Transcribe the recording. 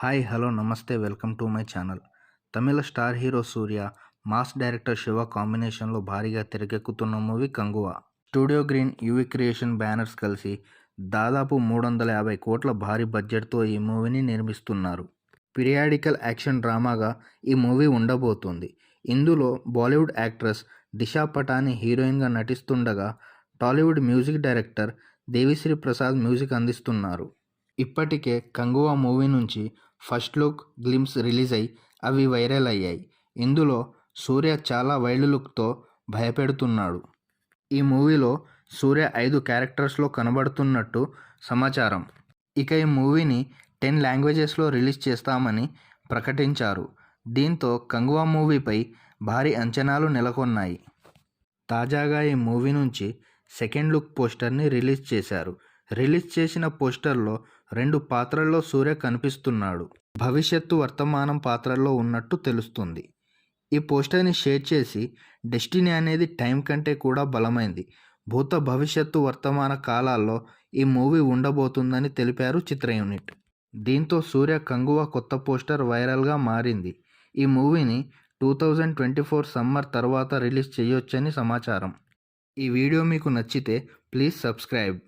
Hi hello నమస్తే welcome to my channel. Tamil star hero Surya, mass director Shiva కాంబినేషన్లో భారీగా తెరకెక్కుతున్న movie 'Kanguva'. Studio green, UV creation banners కలిసి దాదాపు 350 కోట్ల భారీ బడ్జెట్తో ఈ మూవీని నిర్మిస్తున్నారు. పీరియాడికల్ యాక్షన్ డ్రామాగా ఈ మూవీ ఉండబోతోంది. ఇందులో బాలీవుడ్ యాక్ట్రెస్ దిశా పటాని హీరోయిన్గా నటిస్తుండగా, Tollywood music director Devisri Prasad music అందిస్తున్నారు. ఇప్పటికే 'కంగువ' మూవీ నుంచి ఫస్ట్ లుక్, గ్లింప్స్ రిలీజ్ అయి అవి వైరల్ అయ్యాయి. ఇందులో సూర్య చాలా వైల్డ్ లుక్తో భయపెడుతున్నాడు. ఈ మూవీలో సూర్య 5 క్యారెక్టర్స్లో కనబడుతున్నట్టు సమాచారం. ఇక ఈ మూవీని 10 లాంగ్వేజెస్లో రిలీజ్ చేస్తామని ప్రకటించారు. దీంతో 'కంగువ' మూవీపై భారీ అంచనాలు నెలకొన్నాయి. తాజాగా ఈ మూవీ నుంచి సెకండ్ లుక్ పోస్టర్ని రిలీజ్ చేశారు. రిలీజ్ చేసిన పోస్టర్లో 2 పాత్రల్లో సూర్య కనిపిస్తున్నాడు. భవిష్యత్తు, వర్తమానం పాత్రల్లో ఉన్నట్టు తెలుస్తుంది. ఈ పోస్టర్ని షేర్ చేసి డెస్టినీ అనేది టైం కంటే కూడా బలమైంది. భూత, భవిష్యత్తు, వర్తమాన కాలాల్లో ఈ మూవీ ఉండబోతుందని తెలిపారు చిత్ర యూనిట్. దీంతో సూర్య 'కంగువ' కొత్త పోస్టర్ వైరల్గా మారింది. ఈ మూవీని 2024 సమ్మర్ తర్వాత రిలీజ్ చేయొచ్చని సమాచారం. ఈ వీడియో మీకు నచ్చితే ప్లీజ్ సబ్స్క్రైబ్.